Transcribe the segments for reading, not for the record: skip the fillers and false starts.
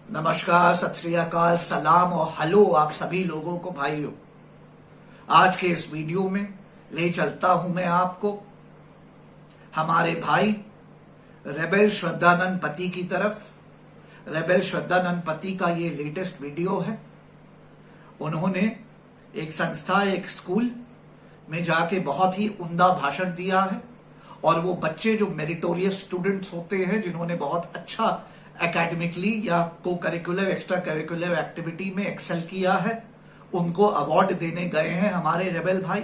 नमस्कार, सत श्री अकाल, सलाम और हेलो आप सभी लोगों को भाइयों। आज के इस वीडियो में ले चलता हूं मैं आपको हमारे भाई रेबेल श्रद्धानंद पति की तरफ। रेबेल श्रद्धानंद पति का ये लेटेस्ट वीडियो है। उन्होंने एक संस्था, एक स्कूल में जाके बहुत ही उम्दा भाषण दिया है और वो बच्चे जो मेरिटोरियस स्टूडेंट्स होते हैं, जिन्होंने बहुत अच्छा एकेडमिकली या को करिकुलर एक्स्ट्रा करिकुलर एक्टिविटी में एक्सेल किया है, उनको अवार्ड देने गए हैं हमारे रेबेल भाई।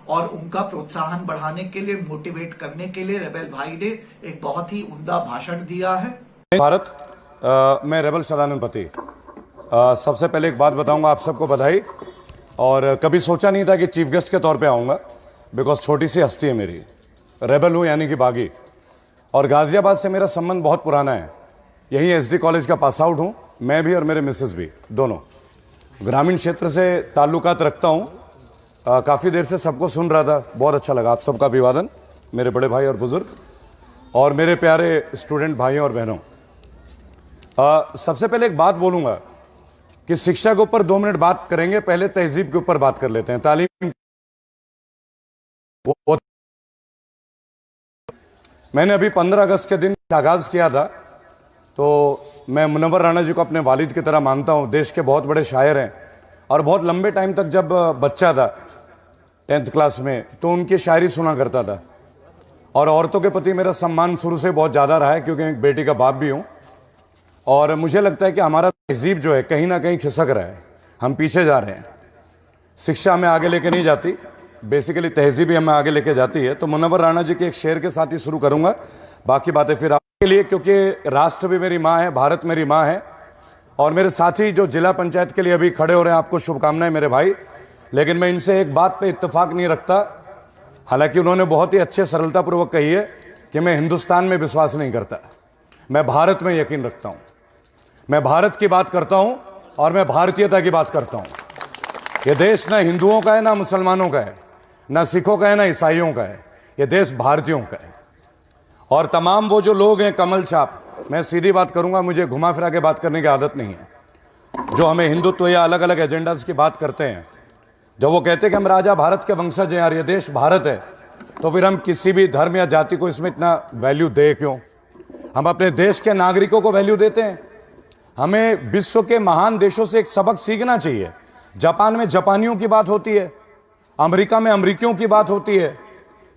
और उनका प्रोत्साहन बढ़ाने के लिए, मोटिवेट करने के लिए रेबेल भाई ने एक बहुत ही उम्दा भाषण दिया है। भारत मैं रेबेल श्रद्धानंद पति। सबसे पहले एक बात बताऊंगा, आप सबको बधाई। और कभी सोचा नहीं था कि चीफ गेस्ट के तौर पे आऊंगा, बिकॉज छोटी सी हस्ती है मेरी, रेबेल हूँ यानी कि बागी। और गाजियाबाद से मेरा संबंध बहुत पुराना है। यही एसडी कॉलेज का पास आउट हूँ, मैं भी और मेरे मिसेस भी, दोनों। ग्रामीण क्षेत्र से ताल्लुकात रखता हूँ। काफ़ी देर से सबको सुन रहा था, बहुत अच्छा लगा आप सबका अभिवादन, मेरे बड़े भाई और बुजुर्ग और मेरे प्यारे स्टूडेंट भाइयों और बहनों। सबसे पहले एक बात बोलूँगा कि शिक्षा के ऊपर 2 मिनट बात करेंगे, पहले तहजीब के ऊपर बात कर लेते हैं। तालीम, मैंने अभी 15 अगस्त के दिन आगाज़ किया था, तो मैं मुनव्वर राणा जी को अपने वालिद की तरह मानता हूँ। देश के बहुत बड़े शायर हैं और बहुत लंबे टाइम तक जब बच्चा था 10th क्लास में, तो उनकी शायरी सुना करता था। और औरतों के प्रति मेरा सम्मान शुरू से बहुत ज़्यादा रहा है, क्योंकि मैं एक बेटी का बाप भी हूँ। और मुझे लगता है कि हमारा तहजीब जो है कहीं ना कहीं खिसक रहा है, हम पीछे जा रहे हैं। शिक्षा हमें आगे लेके नहीं जाती, बेसिकली तहजीब ही हमें आगे लेके जाती है। तो मुनव्वर राणा जी के एक शेर के साथ ही शुरू करूँगा, बाकी बातें फिर आपके लिए, क्योंकि राष्ट्र भी मेरी माँ है, भारत मेरी माँ है। और मेरे साथी जो जिला पंचायत के लिए अभी खड़े हो रहे हैं, आपको शुभकामनाएं मेरे भाई। लेकिन मैं इनसे एक बात पे इत्तेफाक नहीं रखता, हालांकि उन्होंने बहुत ही अच्छे सरलतापूर्वक कही है कि मैं हिंदुस्तान में विश्वास नहीं करता, मैं भारत में यकीन रखता हूँ। मैं भारत की बात करता हूँ और मैं भारतीयता की बात करता हूँ। ये देश ना हिंदुओं का है, ना मुसलमानों का है, ना सिखों का है, ना ईसाइयों का है। ये देश भारतीयों का है। और तमाम वो जो लोग हैं कमल छाप, मैं सीधी बात करूंगा, मुझे घुमा फिरा के बात करने की आदत नहीं है, जो हमें हिंदुत्व या अलग अलग एजेंडाज की बात करते हैं। जब वो कहते हैं कि हम राजा भारत के वंशज हैं, यार ये देश भारत है, तो फिर हम किसी भी धर्म या जाति को इसमें इतना वैल्यू दे क्यों? हम अपने देश के नागरिकों को वैल्यू देते हैं। हमें विश्व के महान देशों से एक सबक सीखना चाहिए। जापान में जापानियों की बात होती है, अमेरिका में अमेरिकियों की बात होती है,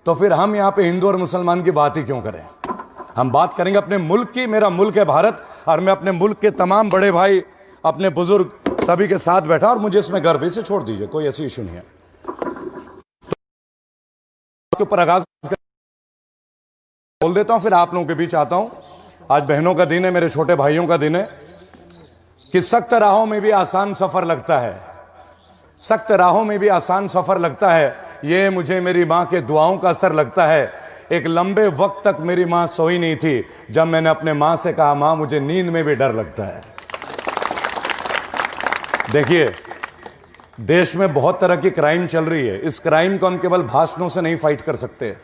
तो फिर हम यहाँ पे हिंदू और मुसलमान की बात ही क्यों करें? हम बात करेंगे अपने मुल्क की। मेरा मुल्क है भारत, और मैं अपने मुल्क के तमाम बड़े भाई, अपने बुजुर्ग, सभी के साथ बैठा, और मुझे इसमें गर्व, इसे छोड़ दीजिए, कोई ऐसी इशू नहीं है। तो ऊपर आगाज बोल देता हूं, फिर आप लोगों के बीच आता हूं। आज बहनों का दिन है, मेरे छोटे भाइयों का दिन है। कि सख्त राहों में भी आसान सफर लगता है, सख्त राहों में भी आसान सफर लगता है, ये मुझे मेरी माँ के दुआओं का असर लगता है। एक लंबे वक्त तक मेरी माँ सोई नहीं थी, जब मैंने अपने माँ से कहा, माँ मुझे नींद में भी डर लगता है। देखिए, देश में बहुत तरह की क्राइम चल रही है। इस क्राइम को हम केवल भाषणों से नहीं फाइट कर सकते।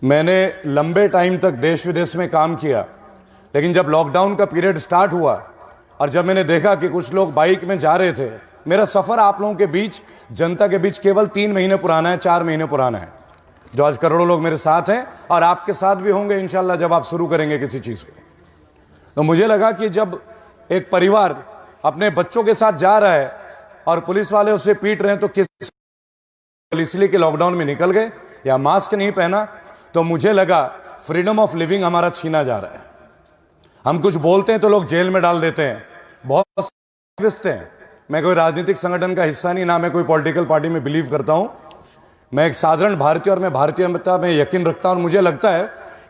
मैंने लंबे टाइम तक देश विदेश में काम किया, लेकिन जब लॉकडाउन का पीरियड स्टार्ट हुआ और जब मैंने देखा कि कुछ लोग बाइक में जा रहे थे, मेरा सफर आप लोगों के बीच, जनता के बीच केवल 3 महीने पुराना है, 4 महीने पुराना है, जो आज करोड़ों लोग मेरे साथ हैं और आपके साथ भी होंगे इंशाल्लाह जब आप शुरू करेंगे किसी चीज को। तो मुझे लगा कि जब एक परिवार अपने बच्चों के साथ जा रहा है और पुलिस वाले उसे पीट रहे हैं, तो किस इसलिए कि लॉकडाउन में निकल गए या मास्क नहीं पहना, तो मुझे लगा फ्रीडम ऑफ लिविंग हमारा छीना जा रहा है। हम कुछ बोलते हैं तो लोग जेल में डाल देते हैं, बहुत ट्विस्ट हैं। मैं कोई राजनीतिक संगठन का हिस्सा नहीं, ना मैं कोई पॉलिटिकल पार्टी में बिलीव करता हूं। मैं एक साधारण भारतीय, और मैं भारतीयता में यकीन रखता हूं। और मुझे लगता है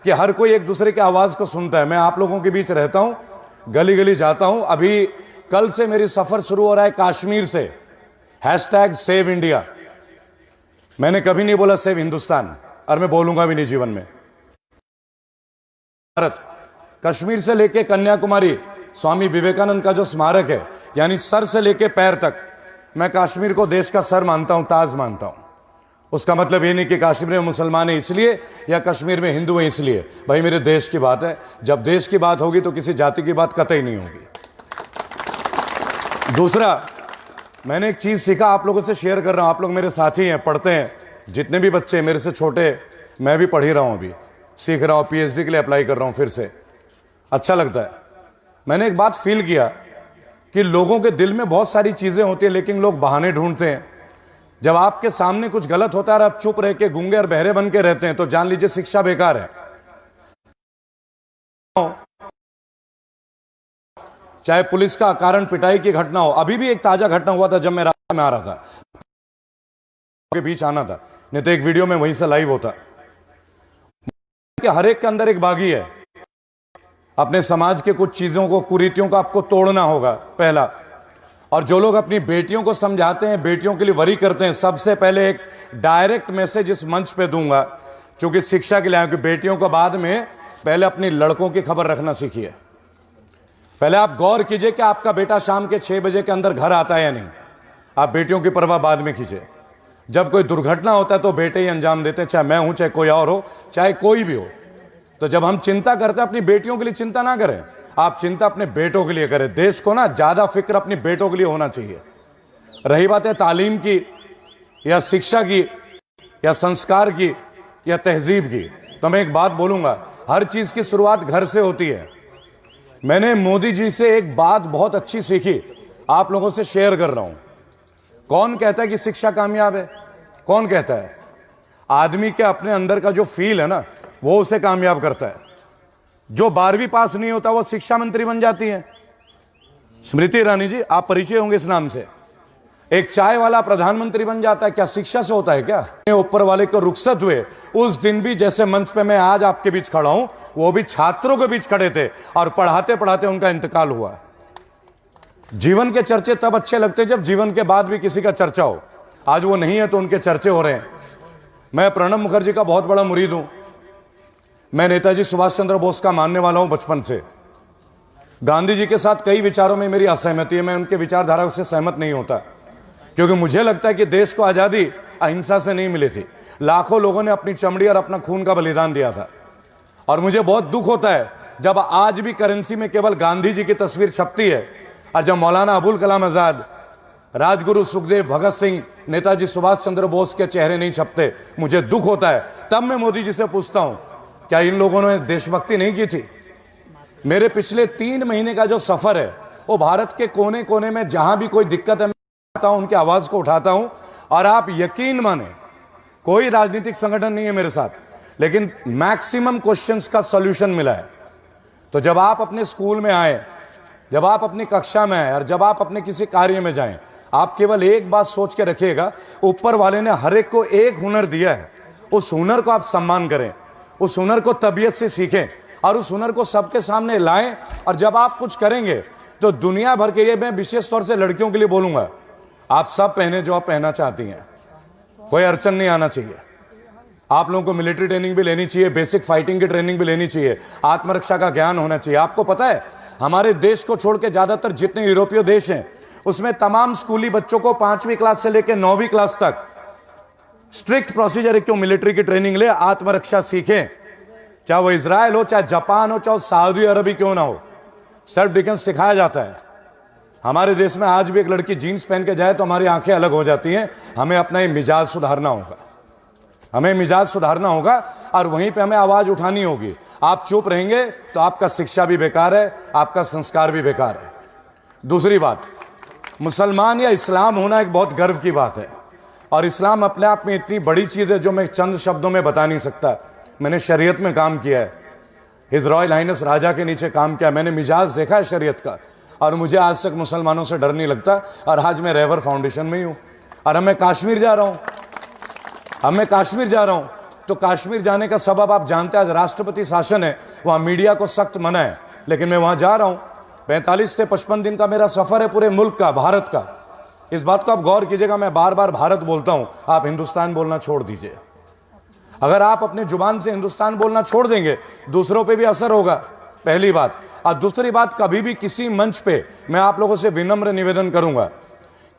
कि हर कोई एक दूसरे की आवाज को सुनता है। मैं आप लोगों के बीच रहता हूं, गली गली जाता हूं। अभी कल से मेरी सफर शुरू हो रहा है कश्मीर से, #सेव इंडिया। मैंने कभी नहीं बोला सेव हिंदुस्तान, और मैं बोलूंगा भी नहीं जीवन में। भारत, कश्मीर से लेके कन्याकुमारी, स्वामी विवेकानंद का जो स्मारक है, यानी सर से लेके पैर तक, मैं कश्मीर को देश का सर मानता हूं, ताज मानता हूं। उसका मतलब ये नहीं कि कश्मीर में मुसलमान है इसलिए या कश्मीर में हिंदू है इसलिए। भाई मेरे देश की बात है, जब देश की बात होगी तो किसी जाति की बात कतई नहीं होगी। दूसरा, मैंने एक चीज़ सीखा, आप लोगों से शेयर कर रहा हूँ। आप लोग मेरे साथी हैं, पढ़ते हैं, जितने भी बच्चे मेरे से छोटे, मैं भी पढ़ ही रहा हूँ, अभी सीख रहा हूँ, पीएचडी के लिए अप्लाई कर रहा हूँ फिर से। अच्छा लगता है। मैंने एक बात फील किया कि लोगों के दिल में बहुत सारी चीज़ें होती हैं, लेकिन लोग बहाने ढूंढते हैं। जब आपके सामने कुछ गलत होता है और आप चुप रह के गूंगे और बहरे बन के रहते हैं, तो जान लीजिए शिक्षा बेकार है। चाहे पुलिस का कारण पिटाई की घटना हो, अभी भी एक ताजा घटना हुआ था जब मैं रास्ते में आ रहा था, के बीच आना था, नहीं तो एक वीडियो में वहीं से लाइव होता। कि हर एक के अंदर एक बागी है। अपने समाज के कुछ चीजों को, कुरीतियों को आपको तोड़ना होगा, पहला। और जो लोग अपनी बेटियों को समझाते हैं, बेटियों के लिए वरी करते हैं, सबसे पहले एक डायरेक्ट मैसेज इस मंच पे दूंगा, क्योंकि शिक्षा के लिए आया कि बेटियों को बाद में, पहले अपनी लड़कों की खबर रखना सीखिए। पहले आप गौर कीजिए कि आपका बेटा शाम के 6 बजे के अंदर घर आता है या नहीं। आप बेटियों की परवाह बाद में कीजिए। जब कोई दुर्घटना होता है तो बेटे ही अंजाम देते हैं, चाहे मैं हूं, चाहे कोई और हो, चाहे कोई भी हो। तो जब हम चिंता करते हैं, अपनी बेटियों के लिए चिंता ना करें, आप चिंता अपने बेटों के लिए करें। देश को ना ज्यादा फिक्र अपनी बेटों के लिए होना चाहिए। रही बात है तालीम की या शिक्षा की या संस्कार की या तहजीब की, तो मैं एक बात बोलूंगा, हर चीज की शुरुआत घर से होती है। मैंने मोदी जी से एक बात बहुत अच्छी सीखी, आप लोगों से शेयर कर रहा हूं। कौन कहता है कि शिक्षा कामयाब है? कौन कहता है? आदमी के अपने अंदर का जो फील है ना, वो उसे कामयाब करता है। जो 12वीं पास नहीं होता वो शिक्षा मंत्री बन जाती है। स्मृति ईरानी जी, आप परिचय होंगे इस नाम से। एक चाय वाला प्रधानमंत्री बन जाता है। क्या शिक्षा से होता है क्या? ऊपर वाले को रुखसत हुए उस दिन भी, जैसे मंच पे मैं आज आपके बीच खड़ा हूं, वो भी छात्रों के बीच खड़े थे और पढ़ाते पढ़ाते उनका इंतकाल हुआ। जीवन के चर्चे तब अच्छे लगते जब जीवन के बाद भी किसी का चर्चा हो। आज वो नहीं है तो उनके चर्चे हो रहे हैं। मैं प्रणब मुखर्जी का बहुत बड़ा मुरीद हूं। मैं नेताजी सुभाष चंद्र बोस का मानने वाला हूं बचपन से। गांधी जी के साथ कई विचारों में मेरी असहमति है, मैं उनके विचारधारा से सहमत नहीं होता, क्योंकि मुझे लगता है कि देश को आजादी अहिंसा से नहीं मिली थी। लाखों लोगों ने अपनी चमड़ी और अपना खून का बलिदान दिया था। और मुझे बहुत दुख होता है जब आज भी करेंसी में केवल गांधी जी की तस्वीर छपती है, और जब मौलाना अबुल कलाम आजाद, राजगुरु सुखदेव, भगत सिंह, नेताजी सुभाष चंद्र बोस के चेहरे नहीं छपते, मुझे दुख होता है। तब मैं मोदी जी से पूछता हूं, क्या इन लोगों ने देशभक्ति नहीं की थी? मेरे पिछले 3 महीने का जो सफर है, वो भारत के कोने कोने में जहां भी कोई दिक्कत है, मैं आता हूं, उनकी आवाज को उठाता हूं। और आप यकीन माने, कोई राजनीतिक संगठन नहीं है मेरे साथ, लेकिन मैक्सिमम क्वेश्चंस का सॉल्यूशन मिला है। तो जब आप अपने स्कूल में आए, जब आप अपनी कक्षा में आए और जब आप अपने किसी कार्य में जाएं, आप केवल एक बात सोच के रखिएगा, ऊपर वाले ने हर एक को एक हुनर दिया है। उस हुनर को आप सम्मान करें, उस हुनर को तबीयत से सीखें और उस हुनर को सबके सामने लाएं। और जब आप कुछ करेंगे तो दुनिया भर के, ये मैं विशेष तौर से लड़कियों के लिए बोलूंगा, आप सब पहने जो आप पहनना चाहती हैं, कोई अड़चन नहीं आना चाहिए। आप लोगों को मिलिट्री ट्रेनिंग भी लेनी चाहिए, बेसिक फाइटिंग की ट्रेनिंग भी लेनी चाहिए, आत्मरक्षा का ज्ञान होना चाहिए। आपको पता है, हमारे देश को छोड़ के ज्यादातर जितने यूरोपीय देश हैं, उसमें तमाम स्कूली बच्चों को 5वीं क्लास से लेकर 9वीं क्लास तक स्ट्रिक्ट प्रोसीजर है, क्यों मिलिट्री की ट्रेनिंग ले, आत्मरक्षा सीखें। चाहे वो इजराइल हो, चाहे जापान हो, चाहे सऊदी अरब क्यों ना हो, सेल्फ डिफेंस सिखाया जाता है। हमारे देश में आज भी एक लड़की जीन्स पहन के जाए तो हमारी आंखें अलग हो जाती हैं। हमें अपना ये मिजाज सुधारना होगा, हमें मिजाज सुधारना होगा और वहीं पे हमें आवाज उठानी होगी। आप चुप रहेंगे तो आपका शिक्षा भी बेकार है, आपका संस्कार भी बेकार है। दूसरी बात, मुसलमान या इस्लाम होना एक बहुत गर्व की बात है, और इस्लाम अपने आप में इतनी बड़ी चीज है जो मैं चंद शब्दों में बता नहीं सकता। मैंने शरीयत में काम किया है, हिज रॉयल हाइनेस राजा के नीचे काम किया, मैंने मिजाज देखा है शरीयत का, और मुझे आज तक मुसलमानों से डर नहीं लगता। और आज मैं रहवर फाउंडेशन में ही हूं, और अब मैं कश्मीर जा रहा हूं। तो कश्मीर जाने का सबब आप जानते हैं, आज राष्ट्रपति शासन है, वहां मीडिया को सख्त मना है, लेकिन मैं वहां जा रहा हूं। 45 से 55 दिन का मेरा सफर है पूरे मुल्क का, भारत का। इस बात को आप गौर कीजिएगा, मैं बार बार भारत बोलता हूं, आप हिंदुस्तान बोलना छोड़ दीजिए। अगर आप अपने जुबान से हिंदुस्तान बोलना छोड़ देंगे, दूसरों पे भी असर होगा, पहली बात। और दूसरी बात, कभी भी किसी मंच पे मैं आप लोगों से विनम्र निवेदन करूंगा,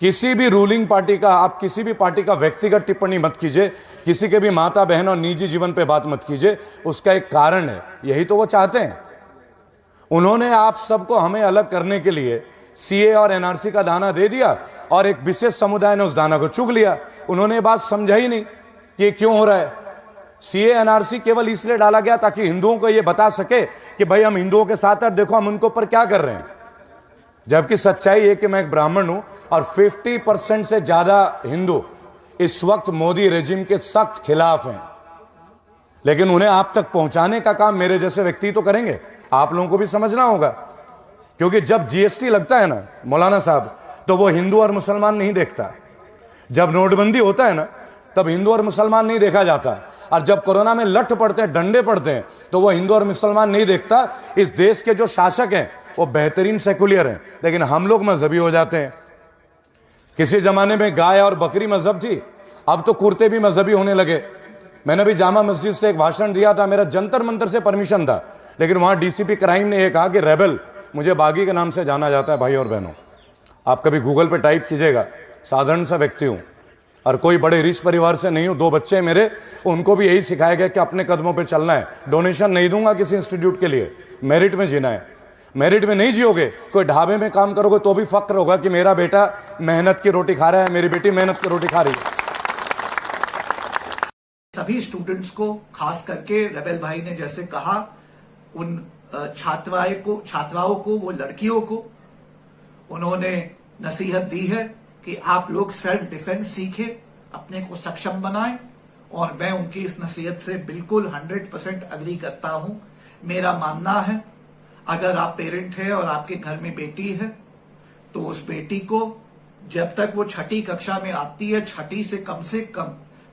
किसी भी रूलिंग पार्टी का, आप किसी भी पार्टी का व्यक्तिगत टिप्पणी मत कीजिए, किसी के भी माता बहन और निजी जीवन पे बात मत कीजिए। उसका एक कारण है, यही तो वो चाहते हैं। उन्होंने आप सबको, हमें अलग करने के लिए सीए और एनआरसी का दाना दे दिया और एक विशेष समुदाय ने उस दाना को चुग लिया। उन्होंने ये बात समझा ही नहीं कि ये क्यों हो रहा है। सीए एनआरसी केवल इसलिए डाला गया ताकि हिंदुओं को ये बता सके कि भाई हम हिंदुओं के साथ हैं, देखो हम उनके ऊपर क्या कर रहे हैं। जबकि सच्चाई है कि मैं एक ब्राह्मण हूं और 50% से ज्यादा हिंदू इस वक्त मोदी रेजिम के सख्त खिलाफ हैं, लेकिन उन्हें आप तक पहुंचाने का काम मेरे जैसे व्यक्ति तो करेंगे। आप लोगों को भी समझना होगा, क्योंकि जब जीएसटी लगता है ना मौलाना साहब, तो वो हिंदू और मुसलमान नहीं देखता। जब नोटबंदी होता है ना, तब हिंदू और मुसलमान नहीं देखा जाता। और जब कोरोना में लठ पड़ते हैं, डंडे पड़ते हैं, तो वो हिंदू और मुसलमान नहीं देखता। इस देश के जो शासक हैं वो बेहतरीन सेकुलर हैं, लेकिन हम लोग मजहबी हो जाते हैं। किसी जमाने में गाय और बकरी मजहब थी, अब तो कुर्ते भी मजहबी होने लगे। मैंने भी जामा मस्जिद से एक भाषण दिया था, मेरा जंतर मंतर से परमिशन था, लेकिन वहां डीसीपी क्राइम ने यह कहा कि रेबल, मुझे बागी के नाम से जाना जाता है। भाई और बहनों, आप कभी गूगल पे टाइप कीजिएगा, साधारण सा व्यक्ति हूं और कोई बड़े रिच परिवार से नहीं हूं। 2 बच्चे हैं मेरे, उनको भी यही सिखाया गया कि अपने कदमों पे चलना है। डोनेशन नहीं दूंगा किसी इंस्टीट्यूट के लिए, मेरिट में जीना है। मेरिट में नहीं जियोगे, कोई ढाबे में काम करोगे तो भी फक्र होगा कि मेरा बेटा मेहनत की रोटी खा रहा है, मेरी बेटी मेहनत की रोटी खा रही है। सभी स्टूडेंट्स को, खास करके रेबेल भाई ने जैसे कहा, उन छात्राओं को, वो लड़कियों को उन्होंने नसीहत दी है कि आप लोग सेल्फ डिफेंस सीखें, अपने को सक्षम बनाएं, और मैं उनकी इस नसीहत से बिल्कुल 100% अग्री करता हूं। मेरा मानना है, अगर आप पेरेंट हैं और आपके घर में बेटी है, तो उस बेटी को जब तक वो 6ठी कक्षा में आती है, 6ठी से कम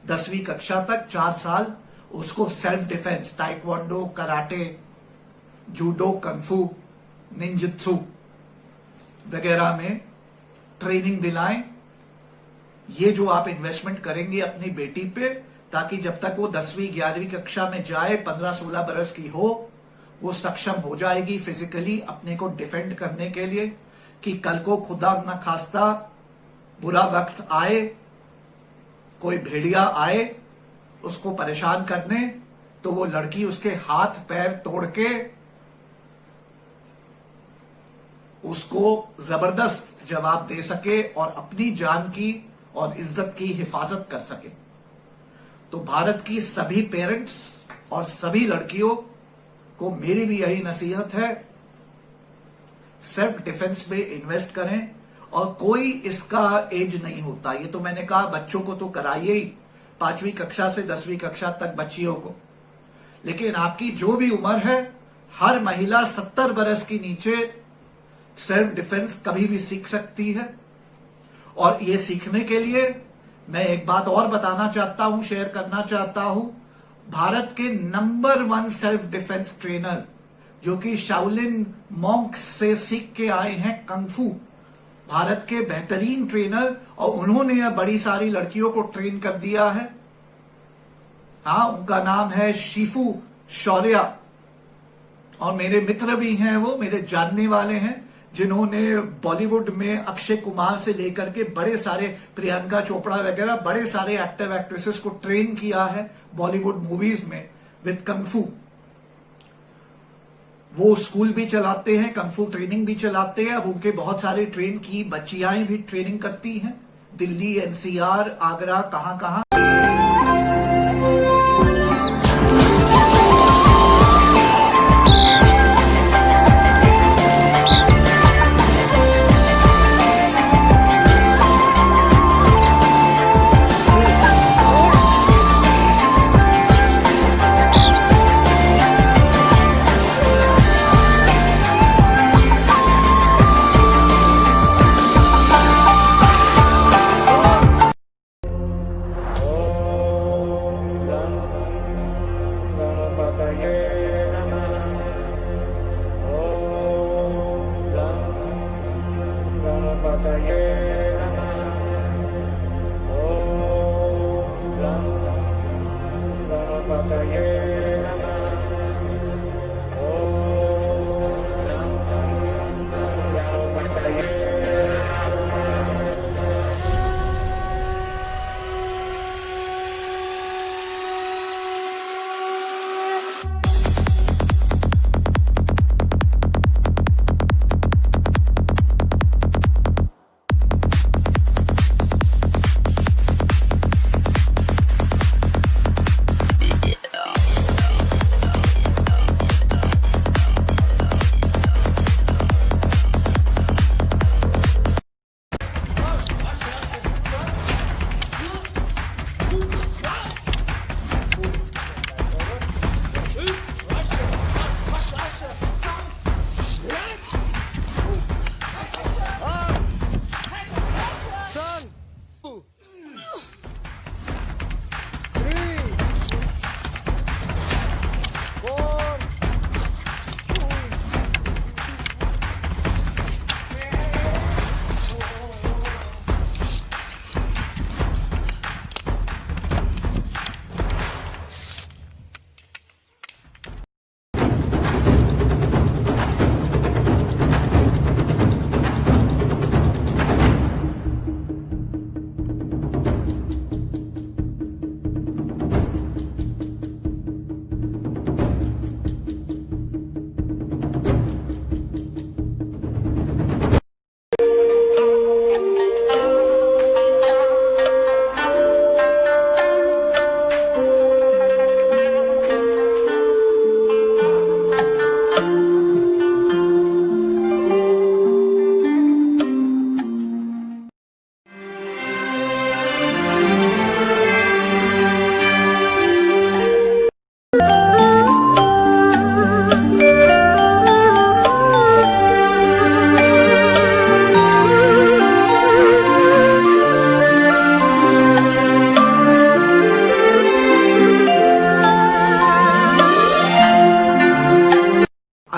10वीं कक्षा तक 4 साल उसको self defence, taekwondo, karate, judo, kung fu, ninjutsu वगैरह में ट्रेनिंग दिलाएं। ये जो आप इन्वेस्टमेंट करेंगे अपनी बेटी पे, ताकि जब तक वो 10वीं 11वीं कक्षा में जाए, 15-16 बरस की हो, वो सक्षम हो जाएगी फिजिकली अपने को डिफेंड करने के लिए, कि कल को खुदा न खास्ता बुरा वक्त आए, कोई भेड़िया आए उसको परेशान करने, तो वो लड़की उसके हाथ पैर तोड़ के उसको जबरदस्त जवाब दे सके और अपनी जान की और इज्जत की हिफाजत कर सके। तो भारत की सभी पेरेंट्स और सभी लड़कियों को मेरी भी यही नसीहत है, सेल्फ डिफेंस में इन्वेस्ट करें। और कोई इसका एज नहीं होता, ये तो मैंने कहा बच्चों को तो कराइए ही, 5वीं कक्षा से 10वीं कक्षा तक बच्चियों को, लेकिन आपकी जो भी उम्र है, हर महिला 70 बरस की नीचे सेल्फ डिफेंस कभी भी सीख सकती है। और ये सीखने के लिए मैं एक बात और बताना चाहता हूं, शेयर करना चाहता हूं। भारत के नंबर 1 सेल्फ डिफेंस ट्रेनर, जो कि शाओलिन मॉन्क्स से सीख के आए हैं, कंफू, भारत के बेहतरीन ट्रेनर, और उन्होंने यह बड़ी सारी लड़कियों को ट्रेन कर दिया है। हाँ, उनका नाम है शिफू शौर्या, और मेरे मित्र भी हैं, वो मेरे जानने वाले हैं, जिन्होंने बॉलीवुड में अक्षय कुमार से लेकर के बड़े सारे, प्रियंका चोपड़ा वगैरह, बड़े सारे एक्टर एक्ट्रेसेस को ट्रेन किया है बॉलीवुड मूवीज में विद कंफू। वो स्कूल भी चलाते हैं, कंफू ट्रेनिंग भी चलाते हैं। अब उनके बहुत सारे ट्रेन की बच्चियां भी ट्रेनिंग करती हैं, दिल्ली, एनसीआर, आगरा, कहां कहां।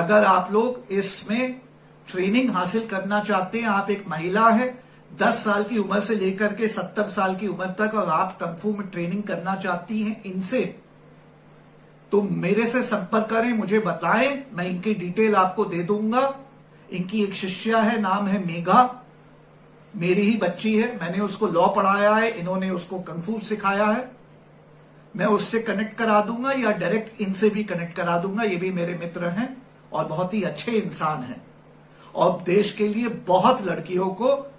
अगर आप लोग इसमें ट्रेनिंग हासिल करना चाहते हैं, आप एक महिला है 10 साल की उम्र से लेकर के 70 साल की उम्र तक, और आप कंफू में ट्रेनिंग करना चाहती हैं इनसे, तो मेरे से संपर्क करें, मुझे बताएं, मैं इनकी डिटेल आपको दे दूंगा। इनकी एक शिष्या है, नाम है मेघा, मेरी ही बच्ची है, मैंने उसको लॉ पढ़ाया है, इन्होंने उसको कंफू सिखाया है। मैं उससे कनेक्ट करा दूंगा या डायरेक्ट इनसे भी कनेक्ट करा दूंगा। ये भी मेरे मित्र हैं और बहुत ही अच्छे इंसान हैं और देश के लिए बहुत लड़कियों को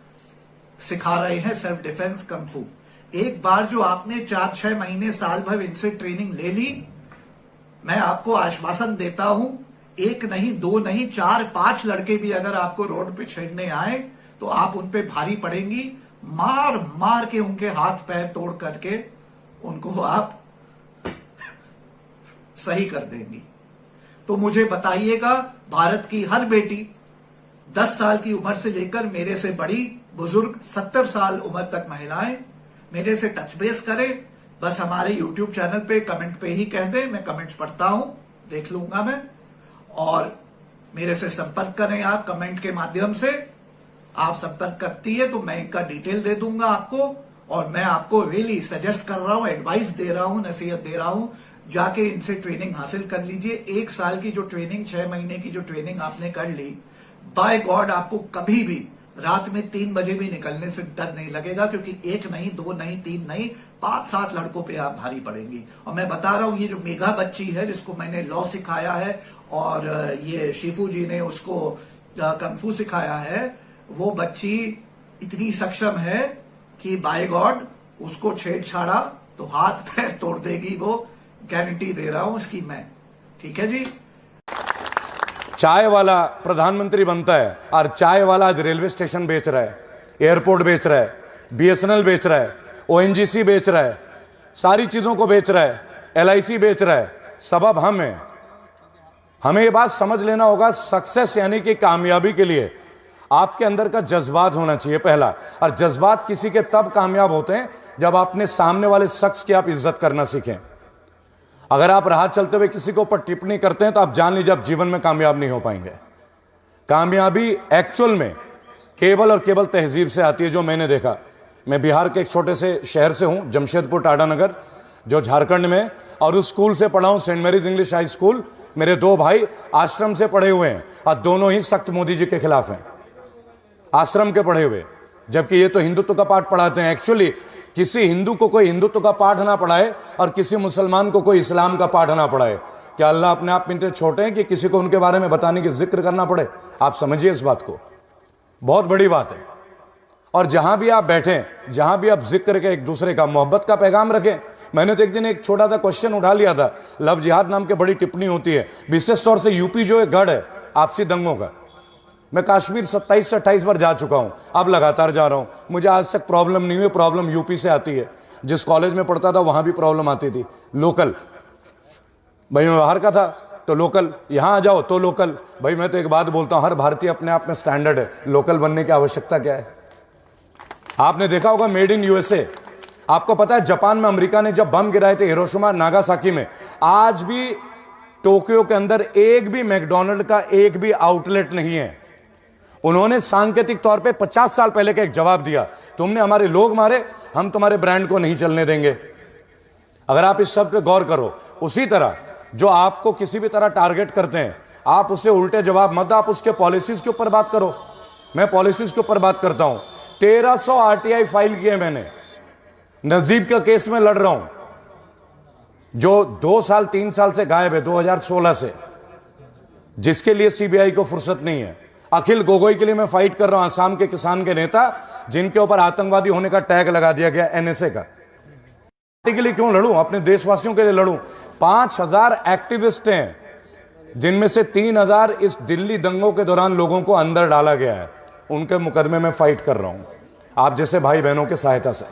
सिखा रहे हैं सेल्फ डिफेंस कंफू। एक बार जो आपने 4-6 महीने साल भर इनसे ट्रेनिंग ले ली, मैं आपको आश्वासन देता हूं, एक नहीं, दो नहीं, 4-5 लड़के भी अगर आपको रोड पे छेड़ने आए तो आप उन पे भारी पड़ेंगी। मार मार के उनके हाथ पैर तोड़ करके उनको आप सही कर देंगी। तो मुझे बताइएगा, भारत की हर बेटी 10 साल की उम्र से लेकर मेरे से बड़ी बुजुर्ग 70 साल उम्र तक महिलाएं मेरे से टच बेस करें। बस हमारे YouTube चैनल पे कमेंट पे ही कह दें, मैं कमेंट्स पढ़ता हूं, देख लूंगा मैं, और मेरे से संपर्क करें आप कमेंट के माध्यम से। आप संपर्क करती है तो मैं इनका डिटेल दे दूंगा आपको, और मैं आपको रियली सजेस्ट कर रहा हूं, एडवाइस दे रहा हूं, नसीहत दे रहा हूं, जाके इनसे ट्रेनिंग हासिल कर लीजिए। 1 साल की जो ट्रेनिंग, 6 महीने की जो ट्रेनिंग आपने कर ली, बाय गॉड आपको कभी भी रात में 3 बजे भी निकलने से डर नहीं लगेगा, क्योंकि 1 नहीं, 2 नहीं, 3 नहीं, 5-7 लड़कों पे आप भारी पड़ेंगी। और मैं बता रहा हूं, ये जो मेघा बच्ची है जिसको मैंने लॉ सिखाया है और ये शिफू जी ने उसको कंफू सिखाया है, वो बच्ची इतनी सक्षम है कि बाय गॉड उसको छेड़छाड़ा तो हाथ पैर तोड़ देगी, वो गारंटी दे रहा हूं इसकी मैं। ठीक है जी। चाय वाला प्रधानमंत्री बनता है और चाय वाला आज रेलवे स्टेशन बेच रहा है, एयरपोर्ट बेच रहा है, BSNL बेच रहा है, ONGC बेच रहा है, सारी चीजों को बेच रहा है, LIC बेच रहा है। सबब हम हैं। हमें ये बात समझ लेना होगा, सक्सेस यानी कि कामयाबी के लिए आपके अंदर का जज्बात होना चाहिए पहला। और जज्बात किसी के तब कामयाब होते हैं जब अपने सामने वाले शख्स की आप इज्जत करना सीखें। अगर आप राह चलते हुए किसी के ऊपर टिप्पणी करते हैं तो आप जान लीजिए आप जीवन में कामयाब नहीं हो पाएंगे। कामयाबी एक्चुअल में केवल और केवल तहजीब से आती है, जो मैंने देखा। मैं बिहार के एक छोटे से शहर से हूं, जमशेदपुर टाटा नगर, जो झारखंड में, और उस स्कूल से पढ़ा हूं, saint Mary's English high school. मेरे 2 भाई आश्रम से पढ़े हुए हैं और दोनों ही सख्त मोदी जी के खिलाफ हैं, आश्रम के पढ़े हुए, जबकि ये तो हिंदुत्व का पाठ पढ़ाते हैं। एक्चुअली किसी हिंदू को कोई हिंदुत्व का पाठ ना पढ़ाए और किसी मुसलमान को कोई इस्लाम का पाठ ना पढ़ाए। क्या अल्लाह अपने आप में इतने छोटे हैं कि किसी को उनके बारे में बताने की जिक्र करना पड़े? आप समझिए इस बात को, बहुत बड़ी बात है। और जहां भी आप बैठें, जहां भी आप जिक्र के एक दूसरे का, मोहब्बत का पैगाम रखें। मैंने तो एक दिन एक छोटा सा क्वेश्चन उठा लिया था, लव जिहाद नाम के बड़ी टिप्पणी होती है, विशेष तौर से यूपी जो एक गढ़ है आपसी दंगों का। मैं कश्मीर 27 से 28 बार जा चुका हूं, अब लगातार जा रहा हूं, मुझे आज तक प्रॉब्लम नहीं हुई। प्रॉब्लम यूपी से आती है। जिस कॉलेज में पढ़ता था वहां भी प्रॉब्लम आती थी। लोकल, भाई मैं बाहर का था तो लोकल, यहां आ जाओ तो लोकल। भाई मैं तो एक बात बोलता हूं, हर भारतीय अपने आप में स्टैंडर्ड है, लोकल बनने की आवश्यकता क्या है? आपने देखा होगा मेड इन USA। आपको पता है जापान में अमेरिका ने जब बम गिराए थे हिरोशिमा नागासाकी में, आज भी टोक्यो के अंदर एक भी मैकडॉनल्ड का एक भी आउटलेट नहीं है। उन्होंने सांकेतिक तौर पे 50 साल पहले का एक जवाब दिया, तुमने हमारे लोग मारे, हम तुम्हारे ब्रांड को नहीं चलने देंगे। अगर आप इस शब्द पे गौर करो, उसी तरह जो आपको किसी भी तरह टारगेट करते हैं, आप उससे उल्टे जवाब मत, आप उसके पॉलिसीज के ऊपर बात करो। मैं पॉलिसीज के ऊपर बात करता हूं। 1300 RTI फाइल किए मैंने, नजीब का केस में लड़ रहा हूं, जो 2 साल 3 साल से गायब है, 2016 से, जिसके लिए CBI को फुर्सत नहीं है। अखिल गोगोई के लिए मैं फाइट कर रहा हूं, आसाम के किसान के नेता जिनके ऊपर आतंकवादी होने का टैग लगा दिया गया NSA का। पार्टी के लिए क्यों लड़ूं? अपने देशवासियों के लिए लड़ूं। 5000 एक्टिविस्ट हैं, जिनमें से 3000 इस दिल्ली दंगों के दौरान लोगों को अंदर डाला गया है, उनके मुकदमे में फाइट कर रहा हूं आप जैसे भाई बहनों की सहायता से।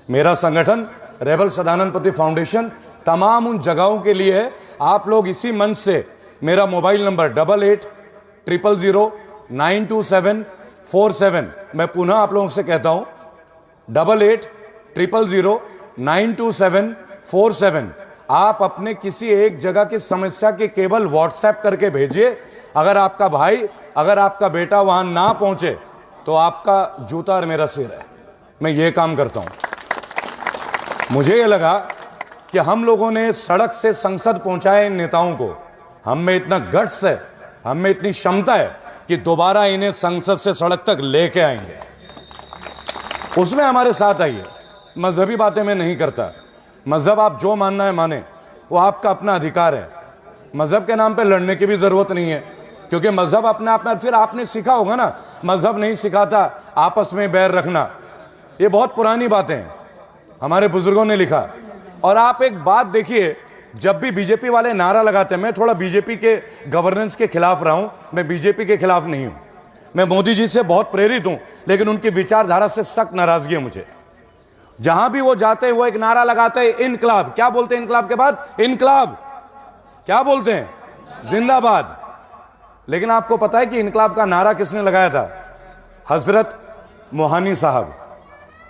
मेरा संगठन रेबल सदानंद पति फाउंडेशन तमाम उन जगहों के लिए है। आप लोग इसी मंच से मेरा मोबाइल नंबर 8800092747, मैं पुनः आप लोगों से कहता हूं 8800092747, आप अपने किसी एक जगह की समस्या की केवल व्हाट्सएप करके भेजिए। अगर आपका भाई, अगर आपका बेटा वहां ना पहुंचे तो आपका जूता और मेरा सिर है। मैं ये काम करता हूं। मुझे ये लगा कि हम लोगों ने सड़क से संसद पहुंचाए इन नेताओं को। हम में इतना गट्स है, हम में इतनी क्षमता है कि दोबारा इन्हें संसद से सड़क तक लेके आएंगे। उसमें हमारे साथ आइए। मजहबी बातें मैं नहीं करता। मजहब आप जो मानना है माने, वो आपका अपना अधिकार है। मजहब के नाम पे लड़ने की भी जरूरत नहीं है, क्योंकि मजहब अपने आप में, फिर आपने सीखा होगा ना, मजहब नहीं सिखाता आपस में बैर रखना। ये बहुत पुरानी बातें हैं, हमारे बुजुर्गों ने लिखा। और आप एक बात देखिए, जब भी बीजेपी वाले नारा लगाते हैं, मैं थोड़ा बीजेपी के गवर्नेंस के खिलाफ रहा हूं, मैं बीजेपी के खिलाफ नहीं हूं। मैं मोदी जी से बहुत प्रेरित हूं, लेकिन उनकी विचारधारा से सख्त नाराजगी है मुझे। जहां भी वो जाते हैं वो एक नारा लगाते हैं, इनकलाब। क्या बोलते हैं इनकलाब के बाद? इनकलाब। क्या बोलते हैं? जिंदाबाद। लेकिन आपको पता है कि इनकलाब का नारा किसने लगाया था? हजरत मोहानी साहब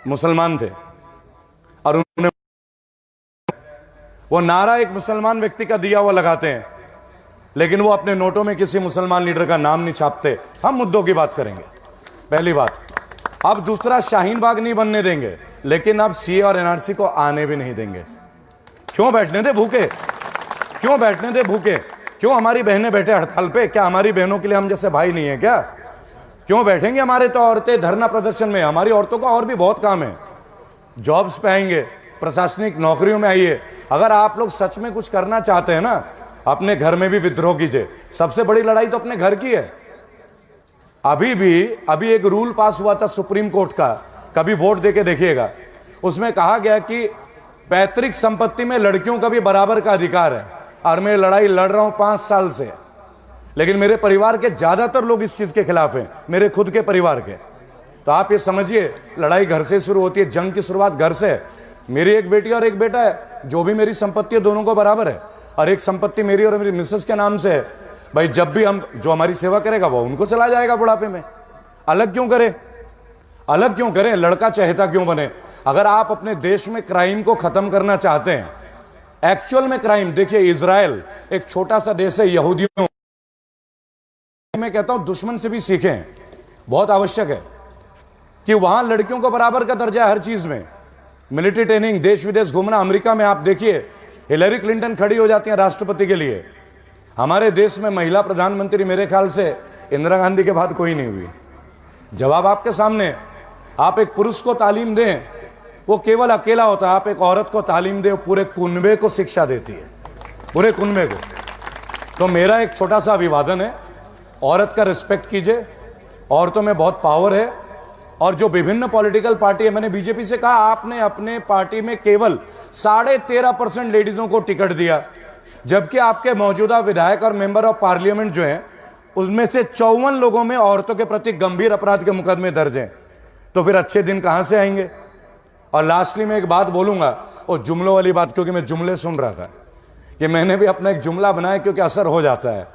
मुसलमान थे, और उन्होंने वो नारा एक मुसलमान व्यक्ति का दिया हुआ लगाते हैं, लेकिन वो अपने नोटों में किसी मुसलमान लीडर का नाम नहीं छापते। हम मुद्दों की बात करेंगे, पहली बात। अब दूसरा, शाहीन बाग नहीं बनने देंगे, लेकिन अब सीए और एनआरसी को आने भी नहीं देंगे। क्यों बैठने दे भूखे? क्यों बैठने दे भूखे? क्यों हमारी बहनें बैठे हड़ताल पे? क्या हमारी बहनों के लिए हम जैसे भाई नहीं है क्या? क्यों बैठेंगे हमारे तो औरतें धरना प्रदर्शन में? हमारी औरतों का और भी बहुत काम है। जॉब्स पे आएंगे, प्रशासनिक नौकरियों में आइए। अगर आप लोग सच में कुछ करना चाहते हैं ना, अपने घर में भी विद्रोह कीजिए। सबसे बड़ी लड़ाई तो अपने घर की है। अभी एक रूल पास हुआ था सुप्रीम कोर्ट का, कभी वोट देके देखिएगा। उसमें कहा गया कि पैतृक संपत्ति में लड़कियों का भी बराबर का अधिकार है। और मैं लड़ाई लड़ रहा हूं 5 साल से, लेकिन मेरे परिवार के ज्यादातर लोग इस चीज के खिलाफ हैं, मेरे खुद के परिवार के। तो आप ये समझिए, लड़ाई घर से शुरू होती है, जंग की शुरुआत घर से है। मेरी एक बेटी और एक बेटा है, जो भी मेरी संपत्ति है दोनों को बराबर है, और एक संपत्ति मेरी और मेरी मिसेस के नाम से है। भाई जब भी हम, जो हमारी सेवा करेगा वो उनको चला जाएगा बुढ़ापे में। अलग क्यों करें? अलग क्यों करें? लड़का चहेता क्यों बने? अगर आप अपने देश में क्राइम को खत्म करना चाहते हैं, एक्चुअल में क्राइम, देखिए इजराइल एक छोटा सा देश है, यहूदियों, मैं कहता हूं दुश्मन से भी सीखें। बहुत आवश्यक है कि वहां लड़कियों को बराबर का दर्जा है हर चीज में। मिलिट्री ट्रेनिंग, देश विदेश घूमना। अमेरिका में आप देखिए, हिलरी क्लिंटन खड़ी हो जाती हैं राष्ट्रपति के लिए। हमारे देश में महिला प्रधानमंत्री मेरे ख्याल से इंदिरा गांधी के बाद कोई नहीं हुई। जवाब आपके सामने। आप एक पुरुष को तालीम दें, वो केवल अकेला होता है। आप एक औरत को तालीम दें, पूरे कुनबे को शिक्षा देती है, पूरे कुनबे को। तो मेरा एक छोटा सा अभिवादन है, औरत का रिस्पेक्ट कीजिए। औरतों में बहुत पावर है। और जो विभिन्न पॉलिटिकल पार्टी है, मैंने बीजेपी से कहा, आपने अपने पार्टी में केवल 13.5% लेडीजों को टिकट दिया, जबकि आपके मौजूदा विधायक और मेंबर ऑफ पार्लियामेंट जो हैं, उसमें से 54 लोगों में औरतों के प्रति गंभीर अपराध के मुकदमे दर्ज हैं। तो फिर अच्छे दिन कहां से आएंगे? और लास्टली मैं एक बात बोलूंगा, वो जुमलों वाली बात, क्योंकि मैं जुमले सुन रहा था कि मैंने भी अपना एक जुमला बनाया, क्योंकि असर हो जाता है।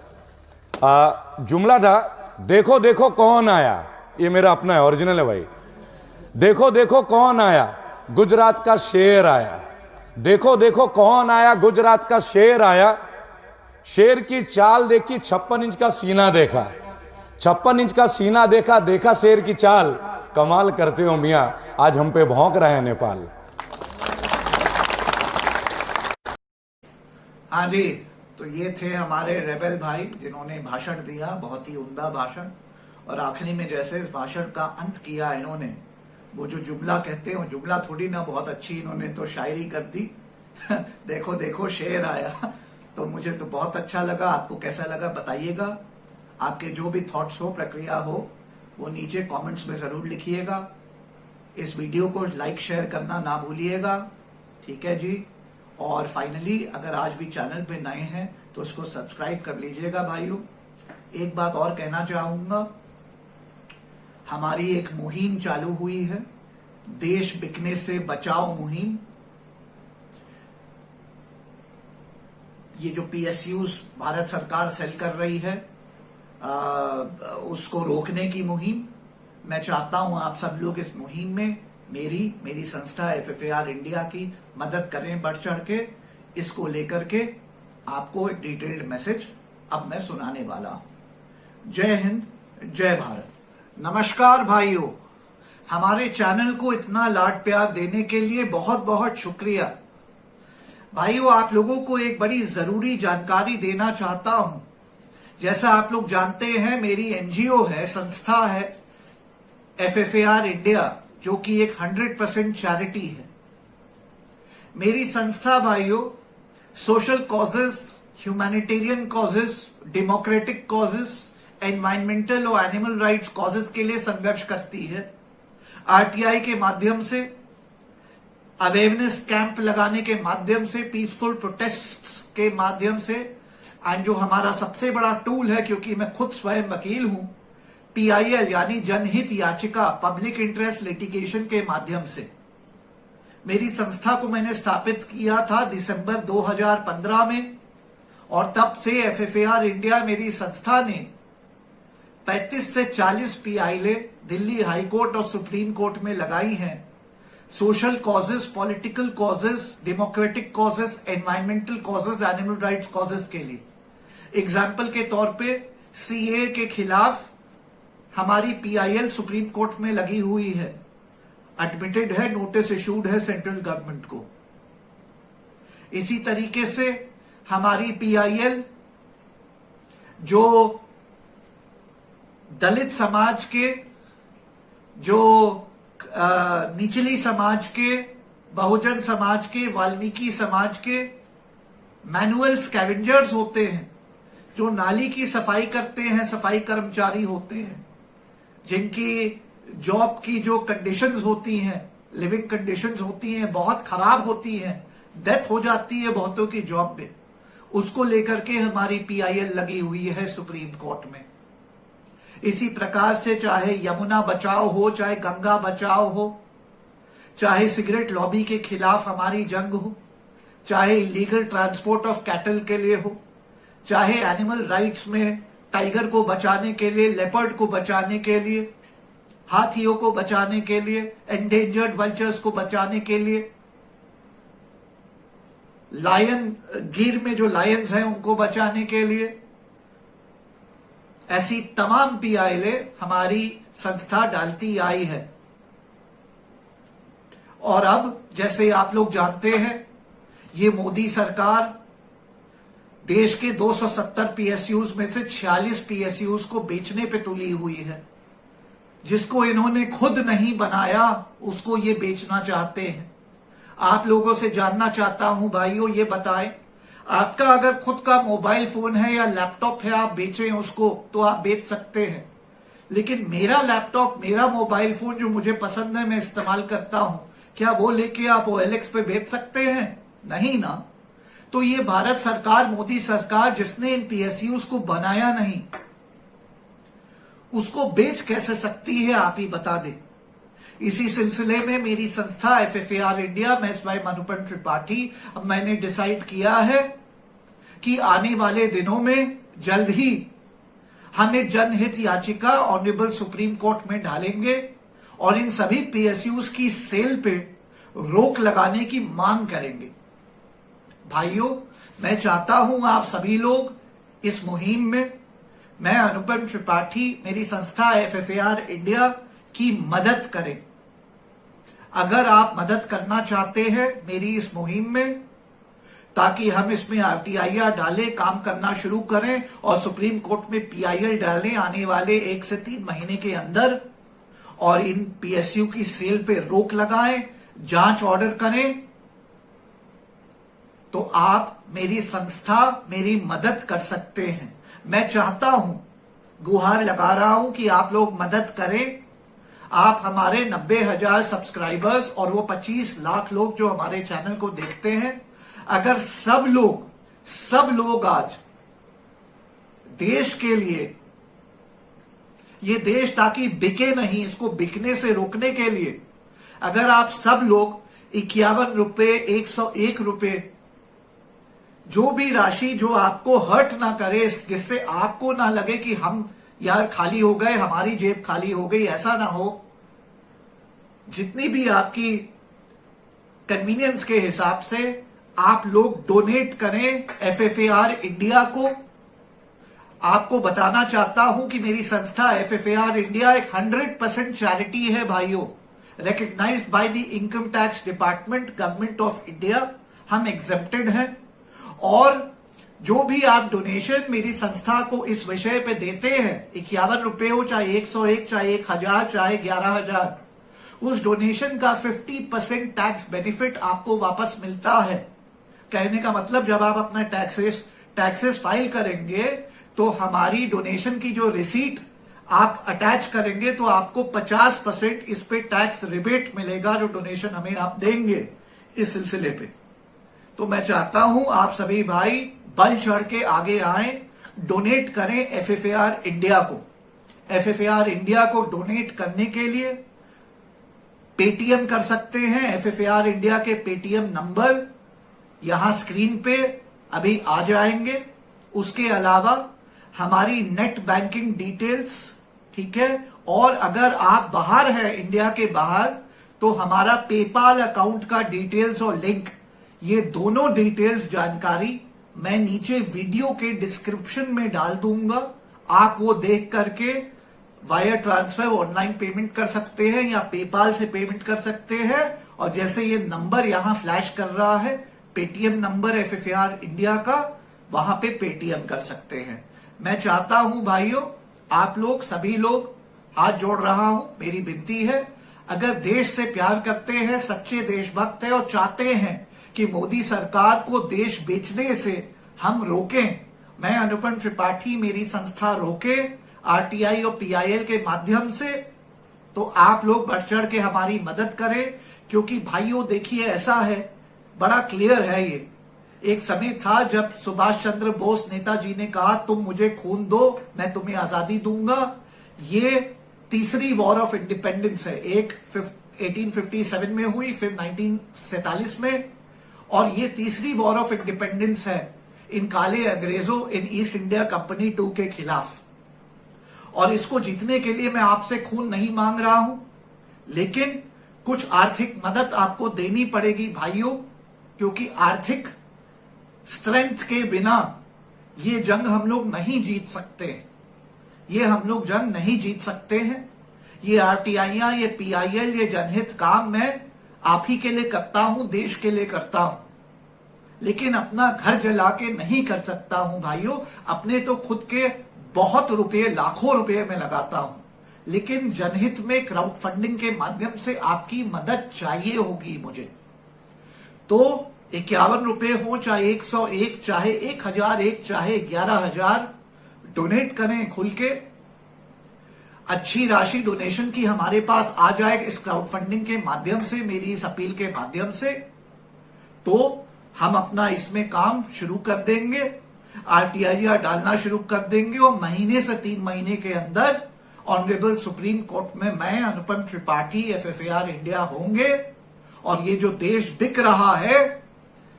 जुमला था, देखो देखो कौन आया। ये मेरा अपना है, ओरिजिनल है भाई। देखो देखो कौन आया, गुजरात का शेर आया। देखो देखो कौन आया, गुजरात का शेर आया। शेर की चाल देखी, 56 इंच का सीना देखा। 56 इंच का सीना देखा, देखा शेर की चाल। कमाल करते हो मियां, आज हम पे भौंक रहे हैं नेपाल। हाँ जी, तो ये थे हमारे रेबेल भाई, जिन्होंने भाषण दिया, बहुत ही उम्दा भाषण। और आखिरी में जैसे इस भाषण का अंत किया इन्होंने, वो जो जुमला कहते हैं, वो जुमला थोड़ी ना, बहुत अच्छी इन्होंने तो शायरी कर दी। देखो देखो शेर आया। तो मुझे तो बहुत अच्छा लगा। आपको कैसा लगा बताइएगा। आपके जो भी थॉट्स हो, प्रक्रिया हो, वो नीचे कमेंट्स में जरूर लिखिएगा। इस वीडियो को लाइक शेयर करना ना भूलिएगा, ठीक है जी। और फाइनली, अगर आज भी चैनल पे नए हैं तो उसको सब्सक्राइब कर लीजिएगा भाइयों। एक बात और कहना चाहूंगा, हमारी एक मुहिम चालू हुई है, देश बिकने से बचाओ मुहिम। ये जो पीएसयूज भारत सरकार सेल कर रही है, उसको रोकने की मुहिम। मैं चाहता हूं आप सब लोग इस मुहिम में मेरी संस्था FFAR इंडिया की मदद करें बढ़ चढ़ के। इसको लेकर के आपको एक डिटेल्ड मैसेज अब मैं सुनाने वाला हूं। जय हिंद, जय भारत। नमस्कार भाइयों, हमारे चैनल को इतना लाड प्यार देने के लिए बहुत बहुत शुक्रिया। भाइयों, आप लोगों को एक बड़ी जरूरी जानकारी देना चाहता हूं। जैसा आप लोग जानते हैं, मेरी एनजीओ है, संस्था है FFAR इंडिया, जो कि एक 100% चैरिटी है। मेरी संस्था भाइयों social causes, humanitarian causes, democratic causes, environmental और एनिमल राइट्स कॉजेस के लिए संघर्ष करती है। RTI के माध्यम से, अवेयरनेस कैंप लगाने के माध्यम से, पीसफुल प्रोटेस्ट के माध्यम से, एंड जो हमारा सबसे बड़ा टूल है, क्योंकि मैं खुद स्वयं वकील हूं, PIL यानी जनहित याचिका, पब्लिक इंटरेस्ट लिटिगेशन के माध्यम से। मेरी संस्था को मैंने स्थापित किया था दिसंबर 2015 में, और तब से FFAR इंडिया मेरी संस्था ने 35 से 40 PIL दिल्ली हाई कोर्ट और सुप्रीम कोर्ट में लगाई हैं। Social causes, political causes, democratic causes, environmental causes, animal rights causes के लिए। एग्जाम्पल के तौर पे CA के खिलाफ हमारी PIL सुप्रीम कोर्ट में लगी हुई है, एडमिटेड है, नोटिस इशूड है सेंट्रल गवर्नमेंट को। इसी तरीके से हमारी PIL जो दलित समाज के, जो निचली समाज के, बहुजन समाज के, वाल्मीकि समाज के मैनुअल स्कैवेंजर्स होते हैं, जो नाली की सफाई करते हैं, सफाई कर्मचारी होते हैं, जिनकी जॉब की जो कंडीशंस होती हैं, लिविंग कंडीशंस होती हैं, बहुत खराब होती हैं, डेथ हो जाती है बहुतों की जॉब पे, उसको लेकर के हमारी PIL लगी हुई है सुप्रीम कोर्ट में। इसी प्रकार से चाहे यमुना बचाओ हो, चाहे गंगा बचाओ हो, चाहे सिगरेट लॉबी के खिलाफ हमारी जंग हो, चाहे इलीगल ट्रांसपोर्ट ऑफ कैटल के लिए हो, चाहे एनिमल राइट्स में टाइगर को बचाने के लिए, लेपर्ड को बचाने के लिए, हाथियों को बचाने के लिए, एंडेंजर्ड वल्चर्स को बचाने के लिए, लायन, गिर में जो लायंस हैं उनको बचाने के लिए, ऐसी तमाम PIL हमारी संस्था डालती आई है। और अब जैसे आप लोग जानते हैं, ये मोदी सरकार देश के 270 PSUs में से 46 PSUs को बेचने पे तुली हुई है। जिसको इन्होंने खुद नहीं बनाया उसको ये बेचना चाहते हैं। आप लोगों से जानना चाहता हूं भाइयों, ये बताएं, आपका अगर खुद का मोबाइल फोन है या लैपटॉप है, आप बेचें उसको तो आप बेच सकते हैं, लेकिन मेरा लैपटॉप, मेरा मोबाइल फोन जो मुझे पसंद है, मैं इस्तेमाल करता हूं, क्या वो लेके आप OLX पे बेच सकते हैं? नहीं ना। तो ये भारत सरकार, मोदी सरकार, जिसने इन PSUs को बनाया नहीं, उसको बेच कैसे सकती है, आप ही बता दें। इसी सिलसिले में मेरी संस्था FFAR इंडिया, मैं स्वयं अनुपम त्रिपाठी, अब मैंने डिसाइड किया है कि आने वाले दिनों में जल्द ही हम एक जनहित याचिका ऑनरेबल सुप्रीम कोर्ट में डालेंगे और इन सभी PSUs की सेल पे रोक लगाने की मांग करेंगे। भाइयों, मैं चाहता हूं आप सभी लोग इस मुहिम में, मैं अनुपम त्रिपाठी, मेरी संस्था FFAR इंडिया की मदद करें। अगर आप मदद करना चाहते हैं मेरी इस मुहिम में, ताकि हम इसमें RTIR डालें, काम करना शुरू करें और सुप्रीम कोर्ट में PIL डालें आने वाले 1 से 3 महीने के अंदर, और इन PSU की सेल पे रोक लगाएं, जांच ऑर्डर करें, तो आप मेरी संस्था, मेरी मदद कर सकते हैं। मैं चाहता हूं, गुहार लगा रहा हूं कि आप लोग मदद करें। आप हमारे 90,000 सब्सक्राइबर्स और वो 25 लाख लोग जो हमारे चैनल को देखते हैं, अगर सब लोग आज देश के लिए, ये देश ताकि बिके नहीं, इसको बिकने से रोकने के लिए, अगर आप सब लोग 51 रुपए, 101 रुपए, जो भी राशि जो आपको हर्ट ना करे, जिससे आपको ना लगे कि हम यार खाली हो गए, हमारी जेब खाली हो गई, ऐसा ना हो, जितनी भी आपकी कन्वीनियंस के हिसाब से आप लोग डोनेट करें FFAR इंडिया को। आपको बताना चाहता हूं कि मेरी संस्था FFAR इंडिया एक 100% चैरिटी है भाइयों, recognised by the income tax department, government of India. हम एग्जेम्प्टेड हैं और जो भी आप डोनेशन मेरी संस्था को इस विषय पे देते हैं, 51 रुपए हो, चाहे 101, चाहे 1000, चाहे 11000, उस डोनेशन का 50% टैक्स बेनिफिट आपको वापस मिलता है। कहने का मतलब जब आप अपना टैक्सेस फाइल करेंगे तो हमारी डोनेशन की जो रिसीट आप अटैच करेंगे तो आपको 50% इस पे टैक्स रिबेट मिलेगा, जो डोनेशन हमें आप देंगे इस सिलसिले पे। तो मैं चाहता हूं आप सभी भाई बढ़ चढ़ के आगे आए, डोनेट करें FFAR इंडिया को। FFAR इंडिया को डोनेट करने के लिए पेटीएम कर सकते हैं। FFAR इंडिया के पेटीएम नंबर यहां स्क्रीन पे अभी आ जाएंगे। उसके अलावा हमारी नेट बैंकिंग डिटेल्स, ठीक है, और अगर आप बाहर हैं, इंडिया के बाहर, तो हमारा पेपाल अकाउंट का डिटेल्स और लिंक, ये दोनों डिटेल्स जानकारी मैं नीचे वीडियो के डिस्क्रिप्शन में डाल दूंगा। आप वो देख करके वायर ट्रांसफर ऑनलाइन पेमेंट कर सकते हैं या पेपाल से पेमेंट कर सकते हैं। और जैसे ये नंबर यहां फ्लैश कर रहा है, पेटीएम नंबर FFAR इंडिया का, वहां पे पेटीएम कर सकते हैं। मैं चाहता हूं भाइयों, आप लोग सभी लोग, हाथ जोड़ रहा हूं, मेरी विनती है, अगर देश से प्यार करते हैं, सच्चे देशभक्त हैं और चाहते हैं कि मोदी सरकार को देश बेचने से हम रोकें, मैं अनुपम त्रिपाठी, मेरी संस्था रोके RTI और PIL के माध्यम से, तो आप लोग बढ़ चढ़ के हमारी मदद करें। क्योंकि भाइयों देखिए, ऐसा है, बड़ा क्लियर है ये। एक समय था जब सुभाष चंद्र बोस नेताजी ने कहा, तुम मुझे खून दो, मैं तुम्हें आजादी दूंगा। ये तीसरी वॉर ऑफ इंडिपेंडेंस है। एक 1857 में हुई, फिर 1947 में, और ये तीसरी वॉर ऑफ इंडिपेंडेंस है इन काले अंग्रेजों, इन ईस्ट इंडिया कंपनी 2 के खिलाफ। और इसको जीतने के लिए मैं आपसे खून नहीं मांग रहा हूं, लेकिन कुछ आर्थिक मदद आपको देनी पड़ेगी भाइयों, क्योंकि आर्थिक स्ट्रेंथ के बिना ये जंग हम लोग नहीं जीत सकते। ये हम लोग जंग नहीं जीत सकते हैं। ये RTI, ये PIL, ये जनहित काम मैं आप ही के लिए करता हूं, देश के लिए करता हूं, लेकिन अपना घर जला के नहीं कर सकता हूं भाइयों। अपने तो खुद के बहुत रुपए, लाखों रुपए में लगाता हूं, लेकिन जनहित में क्राउड फंडिंग के माध्यम से आपकी मदद चाहिए होगी मुझे। तो 51 रुपए हो, चाहे 101, चाहे 1001, चाहे 11000, डोनेट करें खुल के। अच्छी राशि डोनेशन की हमारे पास आ जाए इस क्राउड फंडिंग के माध्यम से, मेरी इस अपील के माध्यम से, तो हम अपना इसमें काम शुरू कर देंगे, RTI डालना शुरू कर देंगे, और महीने से 3 महीने के अंदर ऑनरेबल सुप्रीम कोर्ट में मैं, अनुपम त्रिपाठी, FFAR इंडिया होंगे। और ये जो देश बिक रहा है,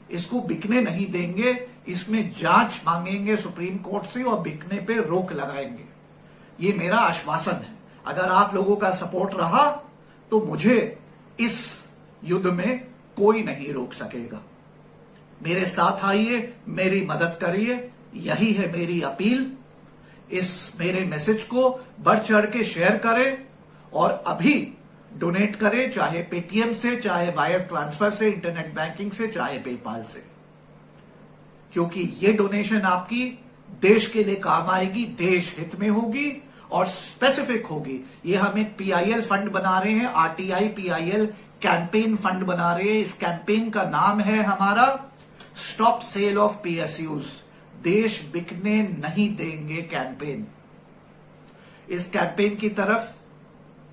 इसको बिकने नहीं देंगे, इसमें जांच मांगेंगे सुप्रीम कोर्ट से और बिकने पे रोक लगाएंगे। ये मेरा आश्वासन है। अगर आप लोगों का सपोर्ट रहा तो मुझे इस युद्ध में कोई नहीं रोक सकेगा। मेरे साथ आइए, मेरी मदद करिए, यही है मेरी अपील। इस मेरे मैसेज को बढ़ चढ़ के शेयर करें और अभी डोनेट करें, चाहे पेटीएम से, चाहे वायर ट्रांसफर से, इंटरनेट बैंकिंग से, चाहे पेपाल से, क्योंकि ये डोनेशन आपकी देश के लिए काम आएगी, देश हित में होगी और स्पेसिफिक होगी। ये हम एक PIL फंड बना रहे हैं, RTI PIL कैंपेन फंड बना रहे हैं। इस कैंपेन का नाम है हमारा स्टॉप सेल ऑफ PSUs, देश बिकने नहीं देंगे कैंपेन। इस कैंपेन की तरफ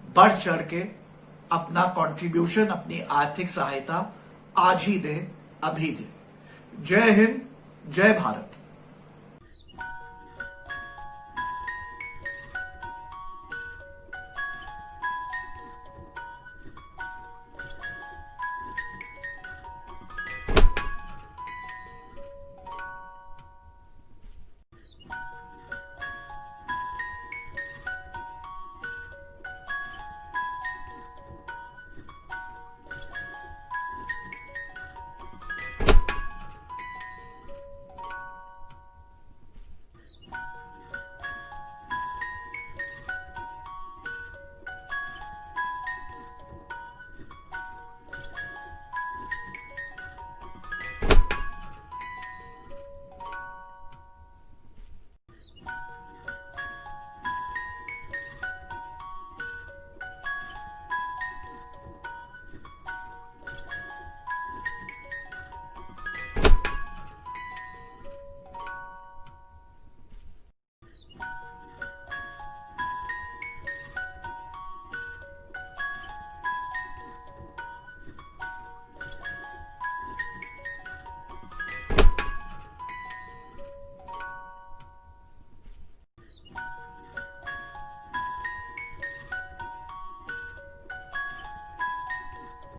बढ़ चढ़ के अपना कंट्रीब्यूशन, अपनी आर्थिक सहायता आज ही दें, अभी दें। जय हिंद, जय भारत।